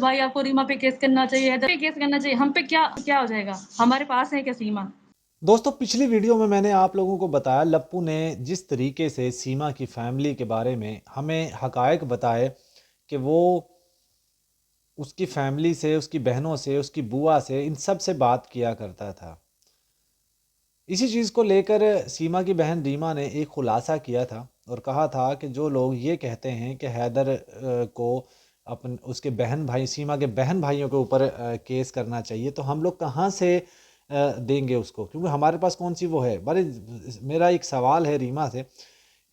भाई आपको रीमा पे केस करना चाहिए, हैदर पे केस करना चाहिए, हम पे क्या हो जाएगा? हमारे पास है क्या सीमा? दोस्तों पिछली वीडियो में मैंने आप लोगों को बताया लप्पू ने जिस तरीके से सीमा की फैमिली के बारे में हमें हकायक बताए कि वो उसकी फैमिली से, उसकी बहनों से, उसकी बुआ से, इन सब से बात किया करता था। इसी चीज़ को लेकर सीमा की बहन रीमा ने एक खुलासा किया था और कहा था कि जो लोग ये कहते हैं कि हैदर को अपन उसके बहन भाई, सीमा के बहन भाइयों के ऊपर केस करना चाहिए, तो हम लोग कहाँ से देंगे उसको, क्योंकि हमारे पास कौन सी वो है। बड़े मेरा एक सवाल है रीमा से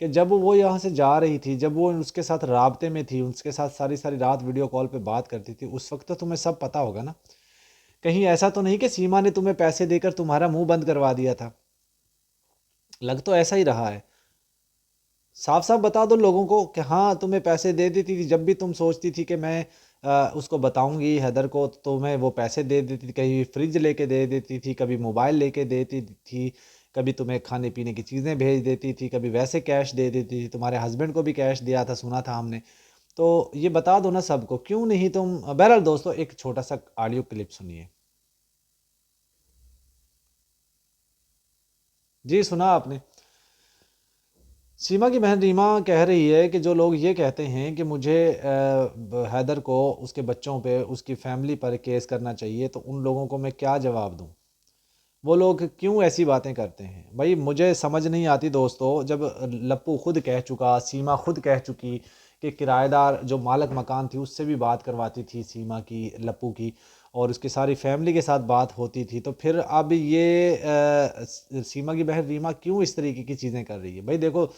कि जब वो यहाँ से जा रही थी, जब वो उसके साथ राब्ते में थी, उसके साथ सारी सारी रात वीडियो कॉल पे बात करती थी, उस वक्त तो तुम्हें सब पता होगा ना। कहीं ऐसा तो नहीं कि सीमा ने तुम्हें पैसे देकर तुम्हारा मुंह बंद करवा दिया था? लग तो ऐसा ही रहा है। साफ साफ बता दो लोगों को कि हाँ तुम्हें पैसे दे देती थी, जब भी तुम सोचती थी कि मैं उसको बताऊंगी हैदर को, तो तुम्हें वो पैसे दे देती थी। कभी फ्रिज लेके दे देती थी, कभी मोबाइल लेके देती थी, कभी तुम्हें खाने पीने की चीज़ें भेज देती थी, कभी वैसे कैश दे देती थी। तुम्हारे हस्बैंड को भी कैश दिया था, सुना था हमने। तो ये बता दो ना सबको, क्यों नहीं तुम। बहरहाल दोस्तों एक छोटा सा ऑडियो क्लिप सुनिए। जी सुना आपने। सीमा की बहन रीमा कह रही है कि जो लोग ये कहते हैं कि मुझे हैदर को उसके बच्चों पे, उसकी फैमिली पर केस करना चाहिए, तो उन लोगों को मैं क्या जवाब दूं? वो लोग क्यों ऐसी बातें करते हैं? भाई मुझे समझ नहीं आती दोस्तों। जब लप्पू खुद कह चुका, सीमा खुद कह चुकी कि किराएदार जो मालक मकान थी उससे भी बात करवाती थी सीमा की, लप्पू की, और उसकी सारी फैमिली के साथ बात होती थी, तो फिर अब ये सीमा की बहन रीमा क्यों इस तरीके की चीज़ें कर रही है? भाई देखो,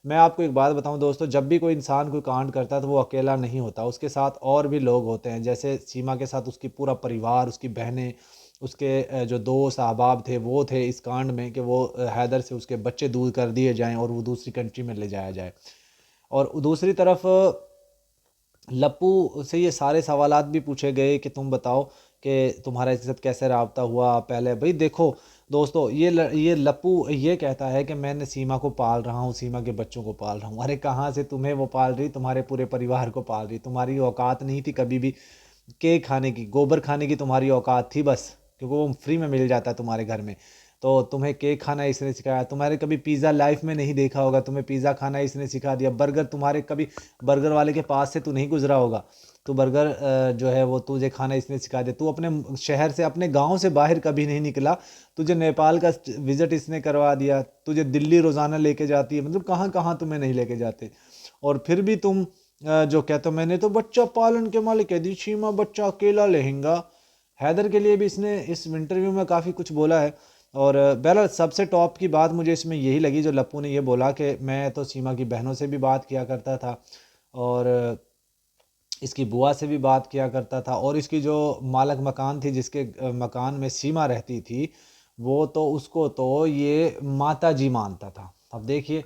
मैं आपको एक बात बताऊं दोस्तों, जब भी कोई इंसान कोई कांड करता है तो वो अकेला नहीं होता, उसके साथ और भी लोग होते हैं। जैसे सीमा के साथ उसकी पूरा परिवार, उसकी बहनें, उसके जो दोस्त अहबाब थे वो थे इस कांड में कि वो हैदर से उसके बच्चे दूर कर दिए जाएं और वो दूसरी कंट्री में ले जाया जाए। और दूसरी तरफ लप्पू से ये सारे सवालात भी पूछे गए कि तुम बताओ कि तुम्हारा इसके साथ कैसे रब्ता हुआ पहले। भाई देखो दोस्तों, ये लप्पू ये कहता है कि मैंने सीमा को पाल रहा हूँ, सीमा के बच्चों को पाल रहा हूँ। अरे कहाँ से तुम्हें वो पाल रही? तुम्हारे पूरे परिवार को पाल रही। तुम्हारी औकात नहीं थी कभी भी केक खाने की, गोबर खाने की तुम्हारी औकात थी बस, क्योंकि वो फ्री में मिल जाता है तुम्हारे घर में। तो तुम्हें केक खाना इसने सिखाया। तुम्हारे कभी पिज़्ज़ा लाइफ में नहीं देखा होगा, तुम्हें पिज़्ज़ा खाना इसने सिखा दिया। बर्गर, तुम्हारे कभी बर्गर वाले के पास से तू नहीं गुजरा होगा, तो बर्गर जो है वो तुझे खाना इसने सिखा दिया। तू अपने शहर से, अपने गांव से बाहर कभी नहीं निकला, तुझे नेपाल का विजिट इसने करवा दिया। तुझे दिल्ली रोज़ाना लेके जाती है, मतलब कहाँ कहाँ तुम्हें नहीं लेके जाते। और फिर भी तुम जो कहते हो मैंने तो बच्चा पालन के मालिक कह दी, शीमा बच्चा अकेला लेंगा। हैदर के लिए भी इसने इस इंटरव्यू में काफ़ी कुछ बोला है। और बहरहाल सबसे टॉप की बात मुझे इसमें यही लगी जो लप्पू ने ये बोला कि मैं तो सीमा की बहनों से भी बात किया करता था, और इसकी बुआ से भी बात किया करता था, और इसकी जो मालक मकान थी, जिसके मकान में सीमा रहती थी, वो तो उसको तो ये माता जी मानता था। अब देखिए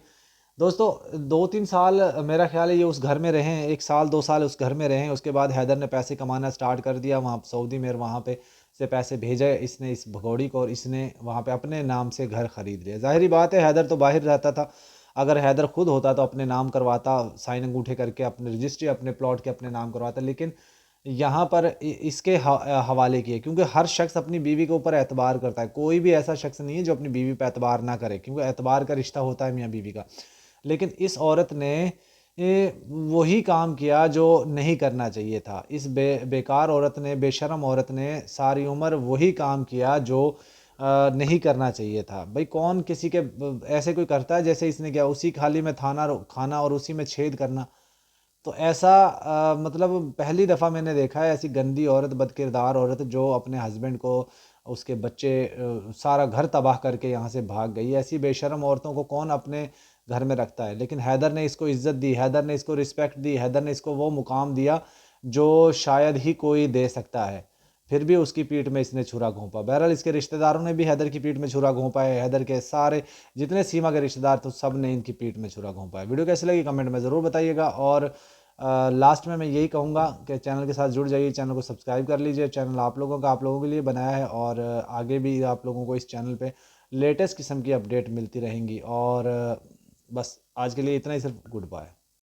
दोस्तों, 2-3 साल मेरा ख्याल है ये उस घर में रहे हैं, 1 साल 2 साल उस घर में रहे हैं। उसके बाद हैदर ने पैसे कमाना स्टार्ट कर दिया वहाँ सऊदी में, और वहाँ पे से पैसे भेजे इसने इस भगोड़ी को, और इसने वहाँ पे अपने नाम से घर खरीद लिया। जाहिर बात है हैदर तो बाहर रहता था। अगर हैदर खुद होता तो अपने नाम करवाता, साइन अंगूठे करके अपने रजिस्ट्री अपने प्लॉट के अपने नाम करवाता। लेकिन यहाँ पर इसके हवाले किए, क्योंकि हर शख्स अपनी बीवी के ऊपर एतबार करता है। कोई भी ऐसा शख्स नहीं है जो अपनी बीवी पर एतबार ना करे, क्योंकि एतबार का रिश्ता होता है मियाँ बीवी का। लेकिन इस औरत ने वही काम किया जो नहीं करना चाहिए था। इस बेकार औरत ने, बेशरम औरत ने सारी उम्र वही काम किया जो नहीं करना चाहिए था। भाई कौन किसी के ऐसे कोई करता है जैसे इसने किया, उसी थाली में खाना और उसी में छेद करना। तो ऐसा मतलब पहली दफ़ा मैंने देखा है ऐसी गंदी औरत, बदकिरदार औरत जो अपने हस्बैंड को, उसके बच्चे, सारा घर तबाह करके यहाँ से भाग गई। ऐसी बेशरम औरतों को कौन अपने घर में रखता है? लेकिन हैदर ने इसको इज्जत दी, हैदर ने इसको रिस्पेक्ट दी, हैदर ने इसको वो मुकाम दिया जो शायद ही कोई दे सकता है। फिर भी उसकी पीठ में इसने छुरा घोंपा। बहरहाल इसके रिश्तेदारों ने भी हैदर की पीठ में छुरा घोंपा है। हैदर के सारे जितने सीमा के रिश्तेदार तो सब ने इनकी पीठ में छुरा घोंपा है। वीडियो कैसी लगी कमेंट में ज़रूर बताइएगा। और लास्ट में मैं यही कहूँगा कि चैनल के साथ जुड़ जाइए, चैनल को सब्सक्राइब कर लीजिए। चैनल आप लोगों का, आप लोगों के लिए बनाया है, और आगे भी आप लोगों को इस चैनल पे लेटेस्ट किस्म की अपडेट मिलती रहेंगी। और बस आज के लिए इतना ही, सिर्फ गुड बाय।